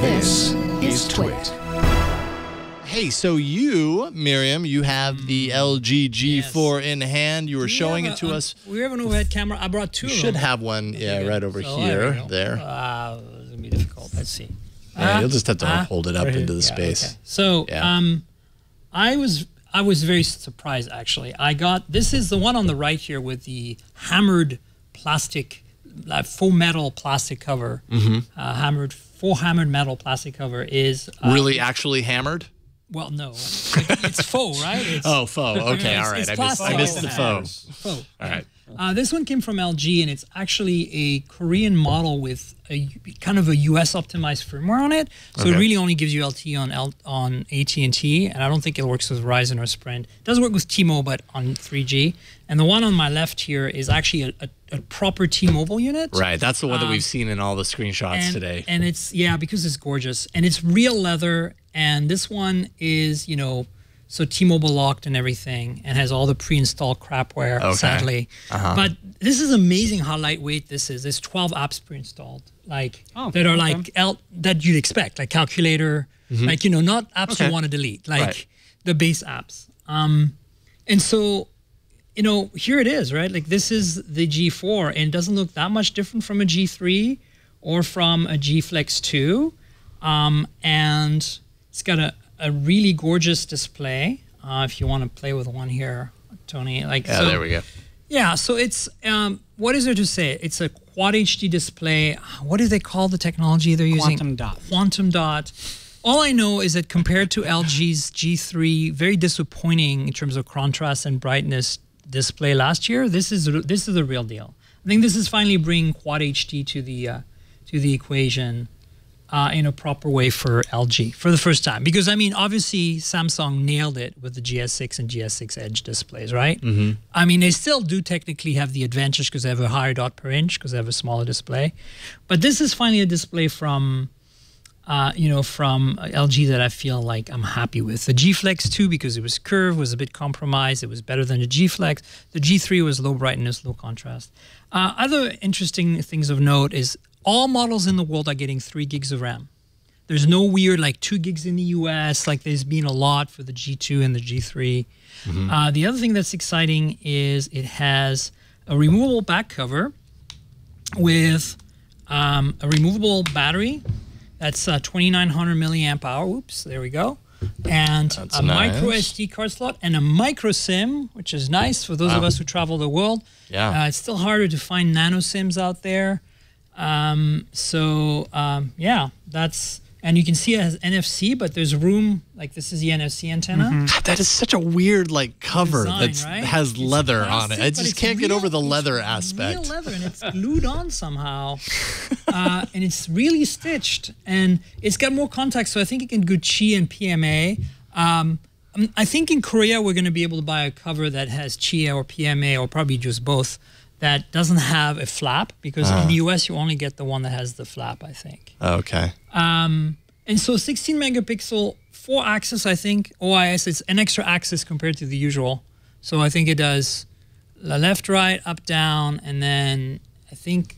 This is TWiT. Hey, so you, Myriam, you have the LG G4 in hand. You were showing it to us. We have an overhead camera. I brought two. You should have one, right over here. There. It's going to be difficult. Let's see. Yeah, you'll just have to hold it up into the space. Okay. So, I was very surprised, actually. This is the one on the right here with the hammered plastic, faux metal plastic cover. Full hammered metal plastic cover is... really actually hammered? Well, no. It's faux, right? Faux. Okay, all right. I missed the faux. Faux. All right. This one came from LG, and it's actually a Korean model with a kind of a US optimized firmware on it. So it really only gives you LTE on AT&T, and I don't think it works with Verizon or Sprint. It does work with T-Mobile, but on 3G. And the one on my left here is actually a proper T-Mobile unit. Right, that's the one that we've seen in all the screenshots today. And it's, because it's gorgeous. And it's real leather, and this one is, so T-Mobile locked and everything, and has all the pre-installed crapware, sadly. But this is amazing how lightweight this is. There's 12 apps pre-installed, that are that you'd expect, like calculator, not apps you want to delete, the base apps. And so, here it is, right? Like this is the G4, and it doesn't look that much different from a G3 or from a G Flex 2. And it's got a really gorgeous display. If you want to play with one here, Tony. There we go. Yeah, so it's, what is there to say? It's a Quad HD display. What do they call the technology they're using? Quantum dot. Quantum dot. All I know is that compared to LG's G3, very disappointing in terms of contrast and brightness display last year, this is the real deal. I think this is finally bringing Quad HD to the equation in a proper way for LG for the first time. Because, obviously, Samsung nailed it with the GS6 and GS6 Edge displays, right? They still do technically have the advantage because they have a higher dot per inch, because they have a smaller display. But this is finally a display from LG that I feel like I'm happy with. The G Flex 2, because it was curved, was a bit compromised. It was better than the G Flex. The G3 was low brightness, low contrast. Other interesting things of note is all models in the world are getting 3 gigs of RAM. There's no weird 2 gigs in the US, like there's been a lot for the G2 and the G3. The other thing that's exciting is it has a removable back cover with a removable battery. That's 2,900 milliamp hour. Oops, there we go. And that's a micro SD card slot and a micro SIM, which is nice for those of us who travel the world. Yeah. It's still harder to find nano SIMs out there. That's, and you can see it has NFC, but there's room, this is the NFC antenna. God, that is such a weird cover that has leather on it. I just can't get over the leather aspect. It's real leather, and it's glued on somehow. And it's really stitched, and it's got more contact, so I think it can do Qi and PMA. I think in Korea we're going to be able to buy a cover that has Qi or PMA, or probably just both, that doesn't have a flap, because in the US you only get the one that has the flap, I think. Okay. And so 16 megapixel, 4-axis, I think, OIS, it's an extra axis compared to the usual. So I think it does left, right, up, down, and then I think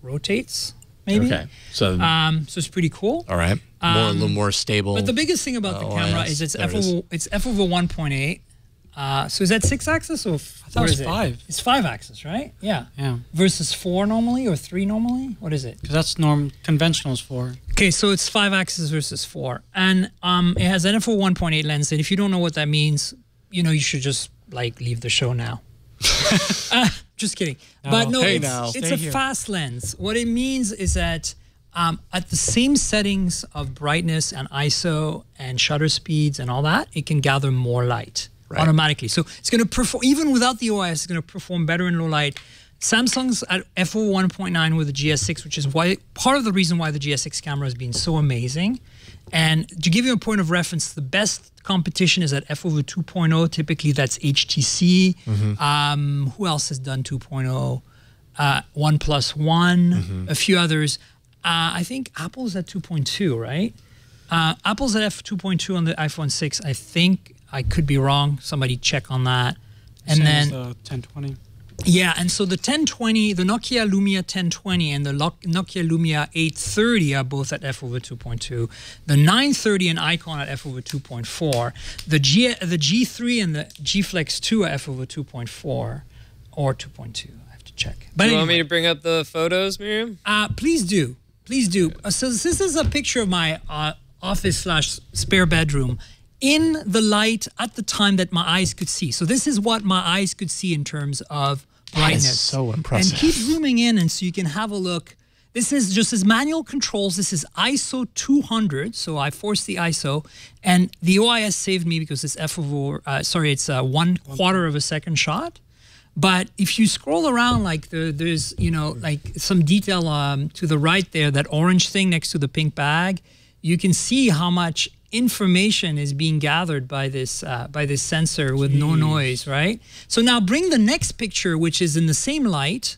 rotates, maybe. Okay. So it's pretty cool. All right. A little more stable. But the biggest thing about the camera is it's f over 1.8. So is that 6-axis or? I thought it was 5. It's 5-axis, right? Yeah. Versus 4 normally, or 3 normally? What is it? Because that's conventional is 4. Okay, so it's 5-axis versus 4, and it has an f over 1.8 lens. And if you don't know what that means, you should just leave the show now. Just kidding. But no, it's a fast lens. What it means is that at the same settings of brightness and ISO and shutter speeds and all that, it can gather more light. Automatically. So it's going to perform, even without the OIS, it's going to perform better in low light. Samsung's at f/1.9 with the GS6, which is part of the reason why the GS6 camera has been so amazing. And to give you a point of reference, the best competition is at f/2.0. Typically, that's HTC. Who else has done 2.0? OnePlus One, a few others. I think Apple's at 2.2, right? Apple's at f/2.2 on the iPhone 6, I think. I could be wrong. Somebody check on that. And then 1020. Yeah, and so the 1020, the Nokia Lumia 1020 and the Nokia Lumia 830 are both at f/2.2. The 930 and Icon at f/2.4. The G3 and the G Flex 2 are f/2.4 or 2.2. I have to check. But do you want me to bring up the photos, Myriam? Please do. Please do. So this is a picture of my office/spare bedroom in the light at the time that my eyes could see. So this is what my eyes could see in terms of brightness. That is so impressive. And keep zooming in, and so you can have a look. This is just as manual controls. This is ISO 200, so I forced the ISO, and the OIS saved me because it's it's 1/4 of a second shot. But if you scroll around, like there's like some detail to the right there, that orange thing next to the pink bag, you can see how much information is being gathered by this sensor with no noise, right? So now bring the next picture, which is in the same light,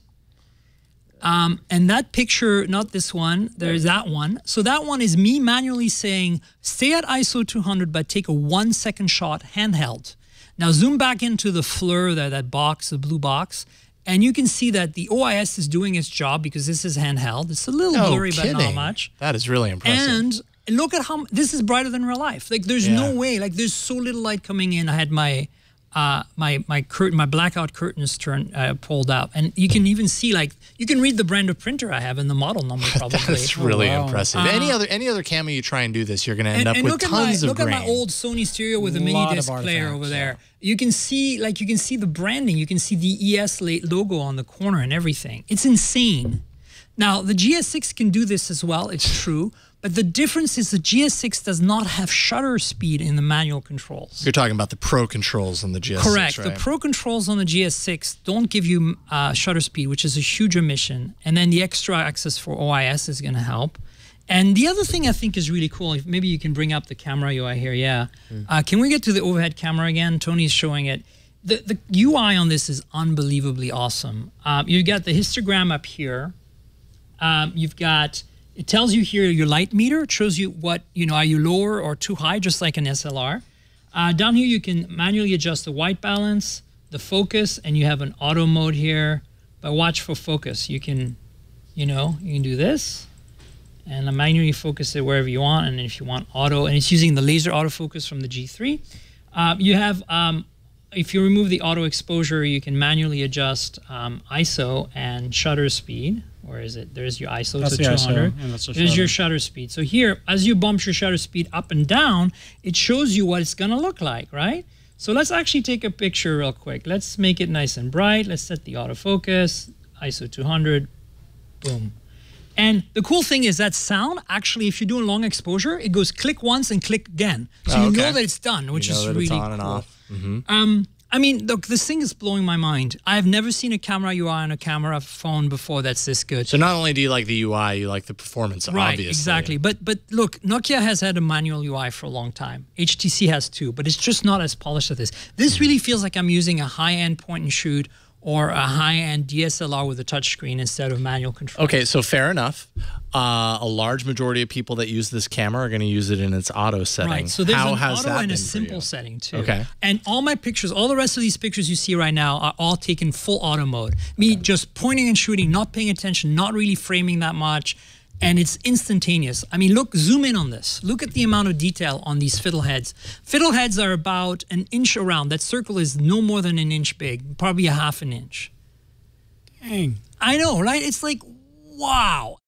and that picture, not this one, there's that one. So that one is me manually saying, stay at ISO 200, but take a 1-second shot handheld. Now zoom back into the FLIR there, that box, the blue box, and you can see that the OIS is doing its job because this is handheld. It's a little blurry, but not much. That is really impressive. And look at how this is brighter than real life. Like there's no way. Like there's so little light coming in. I had my my blackout curtains pulled up, and you can even see, like, you can read the brand of printer I have and the model number probably. That's really impressive. Any other camera you try and do this, you're going to end up with tons of look grain. at my old Sony stereo with a mini disc player over there. You can see the branding. You can see the ES logo on the corner and everything. It's insane. Now the GS6 can do this as well. It's true. But the difference is the GS6 does not have shutter speed in the manual controls. You're talking about the Pro controls on the GS6, correct. Right? The Pro controls on the GS6 don't give you shutter speed, which is a huge omission. And then the extra access for OIS is going to help. And the other thing I think is really cool, if maybe you can bring up the camera UI here, can we get to the overhead camera again? Tony's showing it. The UI on this is unbelievably awesome. You've got the histogram up here. You've got... It tells you here your light meter. It shows you what, are you lower or too high, just like an SLR. Down here, you can manually adjust the white balance, the focus, and you have an auto mode here. But watch for focus. You can, you can do this, and manually focus it wherever you want. And then if you want auto, and it's using the laser autofocus from the G3. You have, if you remove the auto exposure, you can manually adjust ISO and shutter speed. Where is it? There's your ISO to 200. There's your shutter speed. So here, as you bump your shutter speed up and down, it shows you what it's going to look like, right? So let's actually take a picture real quick. Let's make it nice and bright. Let's set the autofocus, ISO 200, boom. And the cool thing is that sound, actually, if you're doing long exposure, it goes click once and click again. So you know that it's done, which is really cool. And off. I mean, look, this thing is blowing my mind. I've never seen a camera UI on a camera phone before that's this good. So not only do you like the UI, you like the performance, obviously. Right, exactly. But look, Nokia has had a manual UI for a long time. HTC has too, but it's just not as polished as this. This really feels like I'm using a high-end point-and-shoot or a high-end DSLR with a touchscreen instead of manual control. Okay, so fair enough. A large majority of people that use this camera are going to use it in its auto setting. Right, so there's an auto and a simple setting too. Okay. And all my pictures, all the rest of these pictures you see right now are all taken full auto mode. Me just pointing and shooting, not paying attention, not really framing that much. And it's instantaneous. I mean, look, zoom in on this. Look at the amount of detail on these fiddleheads. Fiddleheads are about an inch around. That circle is no more than an inch big, probably a half an inch. Dang. I know, right? It's like, wow.